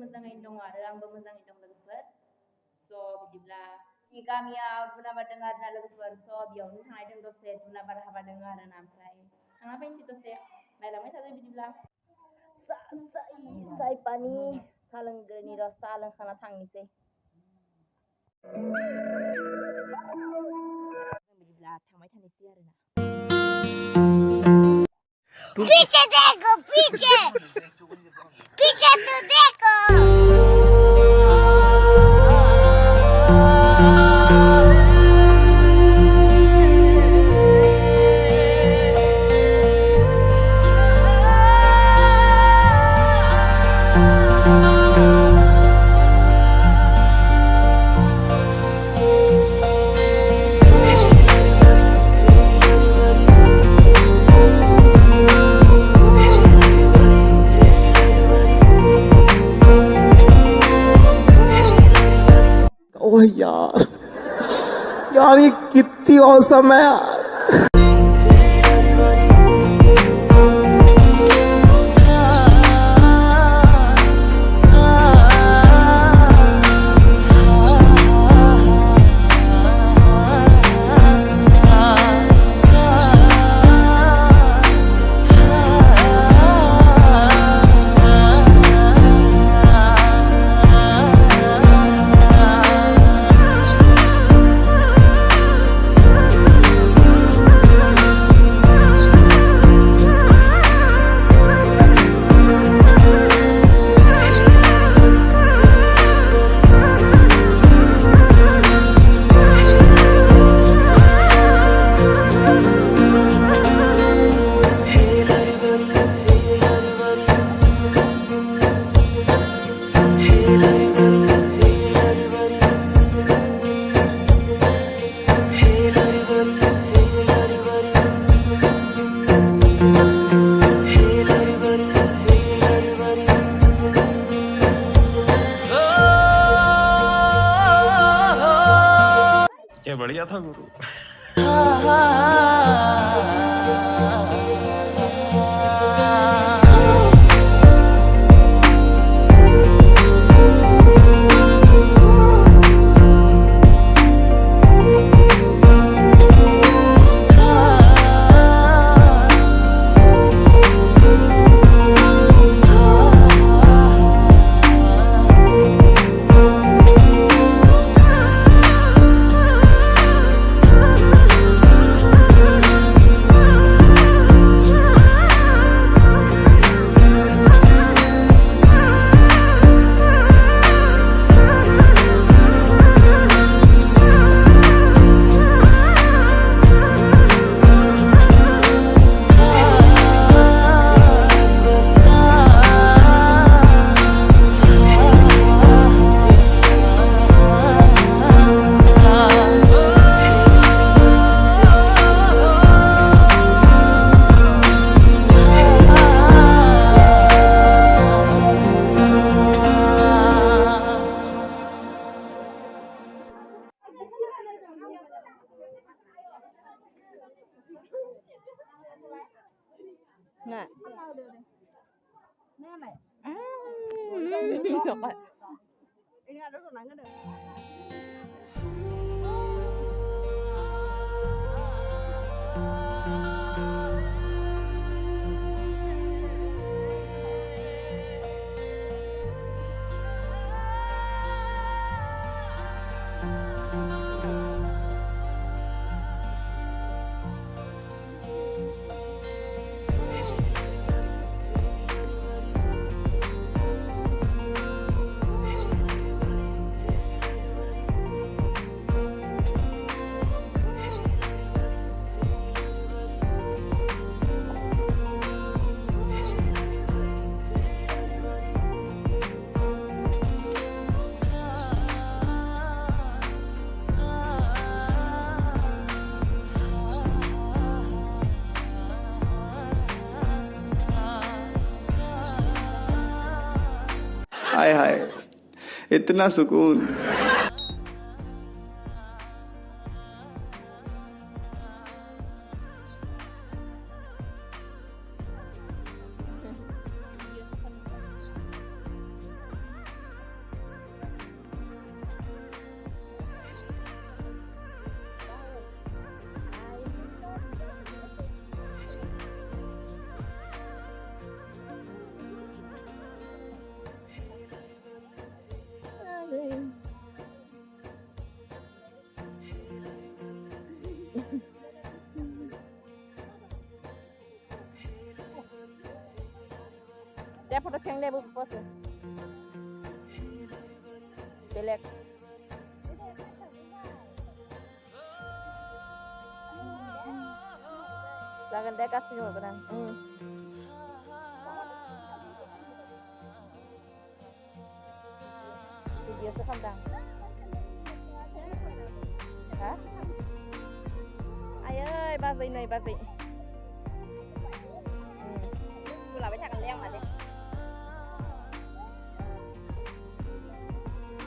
मोजाङैनो दङ आरो आंबो मोजाङैनो दं लोगोफोर स' बिदिब्ला गामियाव दुनाबार दङ आरोना लोगोफोर स' बेयावनो थांनाय दं दसे दुनाबार हाबा दङ आरोना ओमफ्राय थांना फैनोसै दसे नायलांबाय थादो बिदिब्ला साय पानि साहा लोंग्रोनि र' साहा लोंखांना थांनोसै बिदिब्ला थांबाय थानोसै आरोना पीछे देखो पीछे पीछे तो देखो ओह यार यार ये कितनी औसम है यार क्या बढ़िया था गुरु nè हाय हाय इतना सुकून Dia foto ceng deh bu pose. Belek. Lagan dia kasih juga kan. Video sekam dah. Hả? Ai ơi, ba vị này ba vị. Tôi làm cái thằng leo mà đi.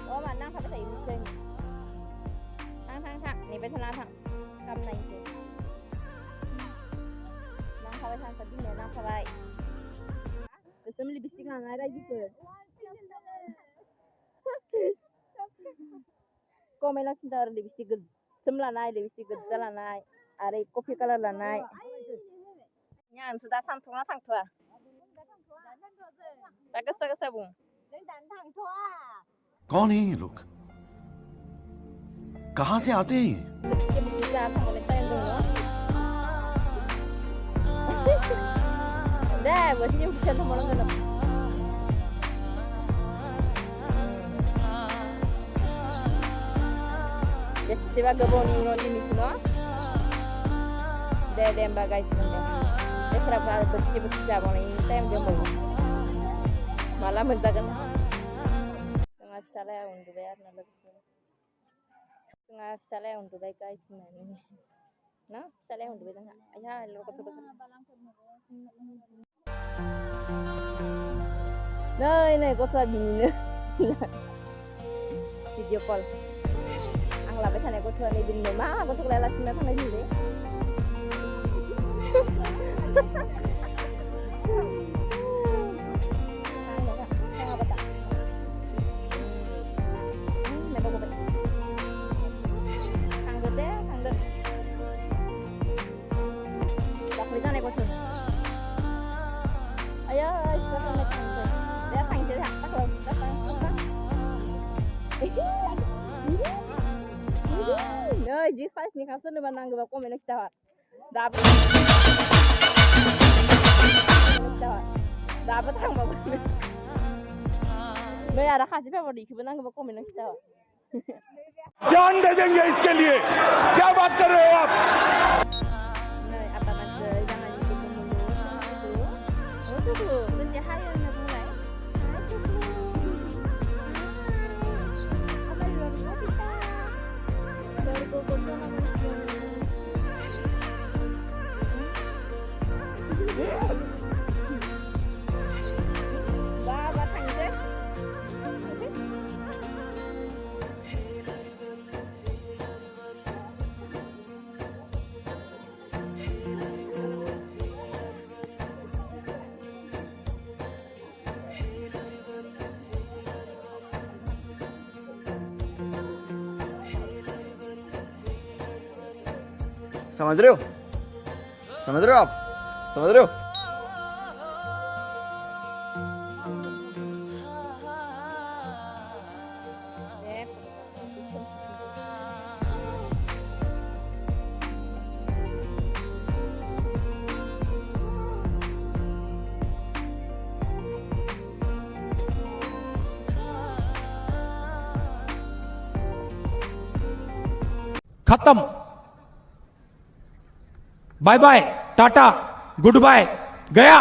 Ủa mà năng phải thấy mình thằng nàyเป็นธนาthằng cầm này chứ năng phải thằng tadi này năng phải kesim lipstick nggak ada gitu komen lang cinta lipstick semla naik lipstick jalan naik ada kopi color lah naik nyan sudah thang thua bagus bung कौन है ये लोग कहां से आते हैं dah bosnya bisa tuh malam kan ya tiba gabon ini udah ini tuh deh bagai tuh deh serap bersih jabon ini tem gabon malam menjaga tengah salah untuk bayar tengah salah untuk bayar guys ini nah salah untuk bayar ayah lu kata này có sao gì nữa video call anh làm cái thằng này có thơ này bình người má có thực lại là xin thằng này gì đấy thằng được đấy thằng được đọc lấy ra này có thơ ai ơi sao thằng này thằng chữ thẳng bắt luôn ơi जी size निकाल तो नहीं बनाएंगे बाको मैंने क्या हुआ दाब थंग बाको मैं यार खासी पे बड़ी की बनाएंगे बाको मैंने क्या हुआ जान दे देंगे इसके लिए क्या बात कर रहे हो आप नहीं apa nanti jangan itu dulu nanti hari ini mulai Ba thằng chứ. समझ रहे हो आप समझ रहे हो खत्म bye bye tata good bye गया